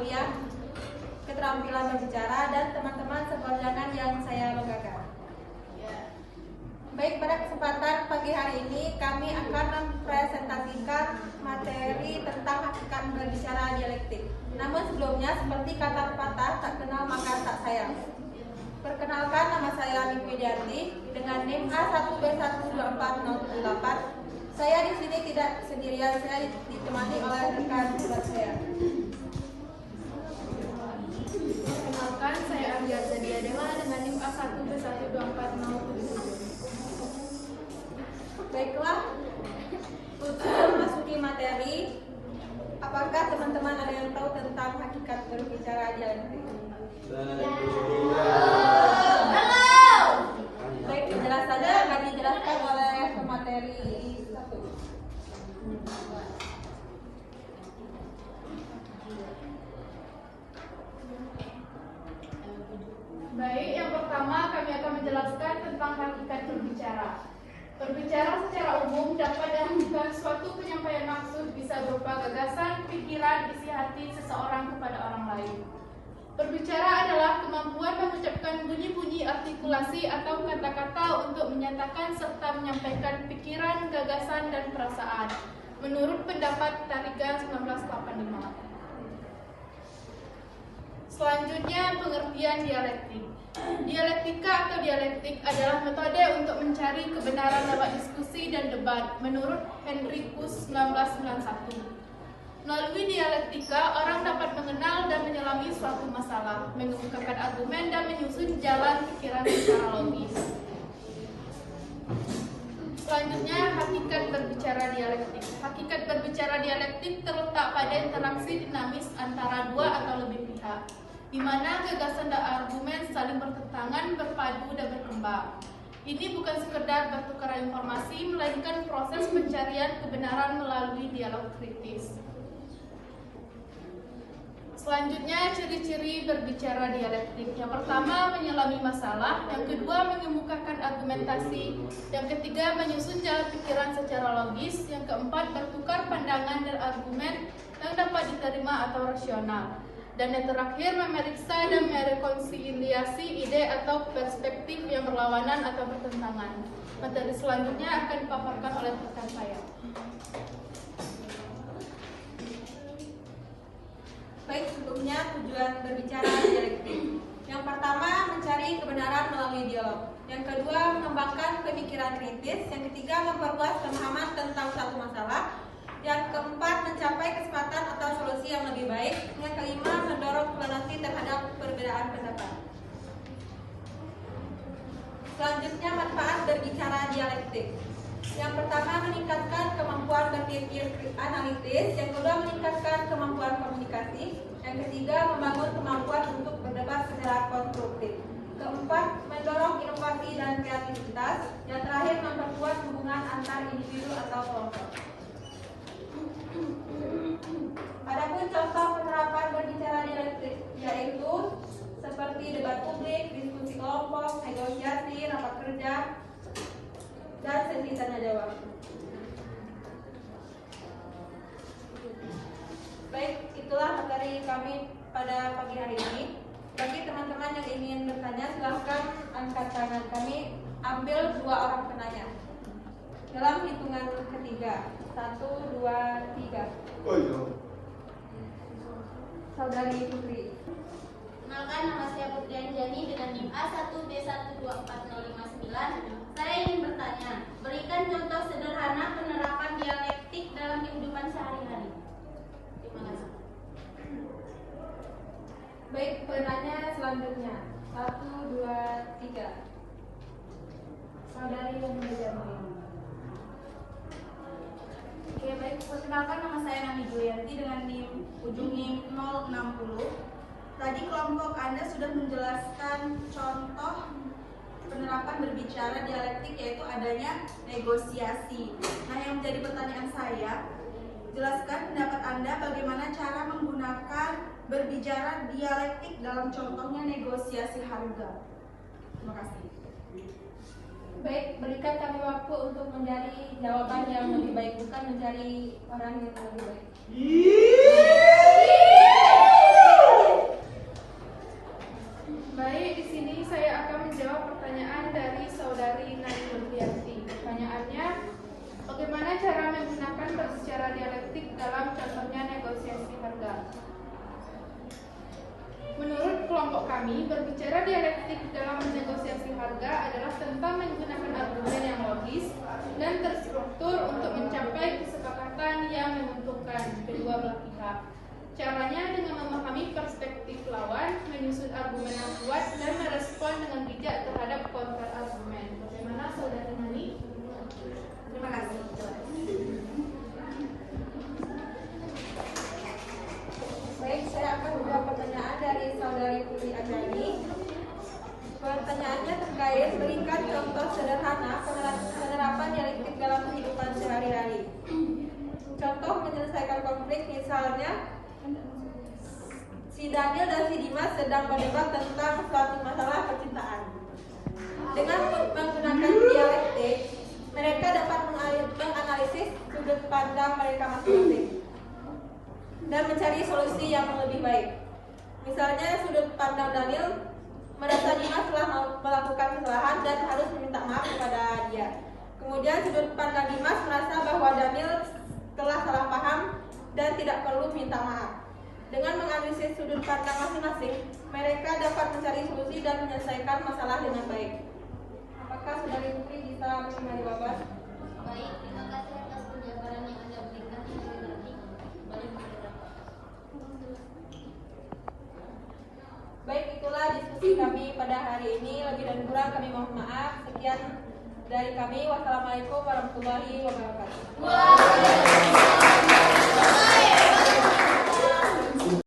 kuliah keterampilan berbicara dan teman-teman seperjalanan yang saya banggakan. Baik, pada kesempatan pagi hari ini kami akan mempresentasikan materi tentang hakikat berbicara dialektik. Namun sebelumnya, seperti kata pepatah, tak kenal maka tak sayang. Perkenalkan, nama saya Mimi Widianti dengan NIM A1B12408. Saya di sini tidak sendirian, saya ditemani oleh rekan hebat saya. Perkenalkan, saya Arya Zadiadela dengan NIM A1B12407. Baiklah, untuk memasuki materi, apakah teman-teman ada yang tahu tentang hakikat berbicara dialektik? Baik, penjelasannya akan dijelaskan oleh pemateri satu. Baik, yang pertama kami akan menjelaskan tentang hakikat berbicara. Berbicara secara umum dapat diartikan suatu penyampaian maksud, bisa berupa gagasan, pikiran, isi hati seseorang kepada orang lain. Berbicara adalah kemampuan mengucapkan bunyi-bunyi artikulasi atau kata-kata untuk menyatakan serta menyampaikan pikiran, gagasan, dan perasaan, menurut pendapat Tarigan 1985. Selanjutnya, pengertian dialektik. Dialektika atau dialektik adalah metode untuk mencari kebenaran lewat diskusi dan debat, menurut Henricus 1991. Melalui dialektika, orang dapat mengenal dan menyelami suatu masalah, mengemukakan argumen, dan menyusun jalan pikiran secara logis. Selanjutnya, hakikat berbicara dialektik. Hakikat berbicara dialektik terletak pada interaksi dinamis antara dua atau lebih pihak, di mana gagasan dan argumen saling bertentangan, berpadu, dan berkembang. Ini bukan sekedar bertukar informasi, melainkan proses pencarian kebenaran melalui dialog kritis. Selanjutnya, ciri-ciri berbicara dialektik. Yang pertama, menyelami masalah. Yang kedua, mengemukakan argumentasi. Yang ketiga, menyusun jalan pikiran secara logis. Yang keempat, bertukar pandangan dan argumen yang dapat diterima atau rasional. Dan yang terakhir, memeriksa dan merekonsiliasi ide atau perspektif yang berlawanan atau bertentangan. Materi selanjutnya akan dipaparkan oleh rekan saya. Baik, sebelumnya tujuan berbicara dialektik. Yang pertama, mencari kebenaran melalui dialog. Yang kedua, mengembangkan pemikiran kritis. Yang ketiga, memperluas pemahaman tentang satu masalah. Yang keempat, mencapai kesempatan atau solusi yang lebih baik. Yang kelima, mendorong toleransi terhadap perbedaan pendapat. Selanjutnya, manfaat berbicara dialektik. Yang pertama, meningkatkan kemampuan berpikir analitis. Yang kedua, meningkatkan kemampuan komunikasi. Yang ketiga, membangun kemampuan untuk berdebat secara konstruktif. Keempat, mendorong inovasi dan kreativitas. Yang terakhir, memperkuat hubungan antar individu atau kelompok. Adapun contoh penerapan berbicara dialektik yaitu seperti debat publik, diskusi kelompok, negosiasi, rapat kerja, dan sesi tanya jawab. Baik, itulah materi kami pada pagi hari ini. Bagi teman-teman yang ingin bertanya, silahkan angkat tangan kami. Ambil 2 orang penanya. Dalam hitungan ketiga, 1, 2, 3. Oh iya. Saudari Putri. Kenalkan, nama saya Putri Anjani dengan NIM A1B12409. Saya ingin bertanya, berikan contoh sederhana penerapan dialektik dalam kehidupan sehari-hari. Terima kasih. Baik, penanya selanjutnya. 1, 2, 3. Saudari Jamil. Oke, baik. Perkenalkan, nama saya Nani Julianti dengan ujung NIM 060. Tadi kelompok Anda sudah menjelaskan contoh penerapan berbicara dialektik, yaitu adanya negosiasi. Nah, yang menjadi pertanyaan saya, jelaskan pendapat Anda bagaimana cara menggunakan berbicara dialektik dalam contohnya negosiasi harga. Terima kasih. Baik, berikan kami waktu untuk mencari jawaban yang lebih baik, bukan mencari orang yang lebih baik. berbicara dialektik dalam contohnya negosiasi harga. Menurut kelompok kami, berbicara dialektik dalam negosiasi harga adalah tentang menggunakan argumen yang logis dan terstruktur untuk mencapai kesepakatan yang menguntungkan kedua belah pihak. Caranya dengan memahami perspektif lawan, menyusun argumen yang kuat, dan merespon dengan bijak terhadap counter argumen. Bagaimana Saudari Nani? Terima kasih. Baik, saya akan menjawab pertanyaan dari Saudari Putri Ajani. Pertanyaannya terkait berikan contoh sederhana penerapan dialektik dalam kehidupan sehari-hari. Contoh menyelesaikan konflik, misalnya si Daniel dan si Dimas sedang berdebat tentang suatu masalah percintaan. Dengan menggunakan dialektik, mereka dapat menganalisis sudut pandang mereka masing-masing dan mencari solusi yang lebih baik. Misalnya sudut pandang Daniel merasa Dimas telah melakukan kesalahan dan harus meminta maaf kepada dia. Kemudian sudut pandang Dimas merasa bahwa Daniel telah salah paham dan tidak perlu minta maaf. Dengan menganalisis sudut pandang masing-masing, mereka dapat mencari solusi dan menyelesaikan masalah dengan baik. Apakah Saudari Putri bisa menerima jawaban? Baik, terima kasih atas penjabaran yang Anda berikan. Kembali bergerak. Baik, itulah diskusi kami pada hari ini. Lebih dan kurang kami mohon maaf. Sekian dari kami. Wassalamualaikum warahmatullahi wabarakatuh.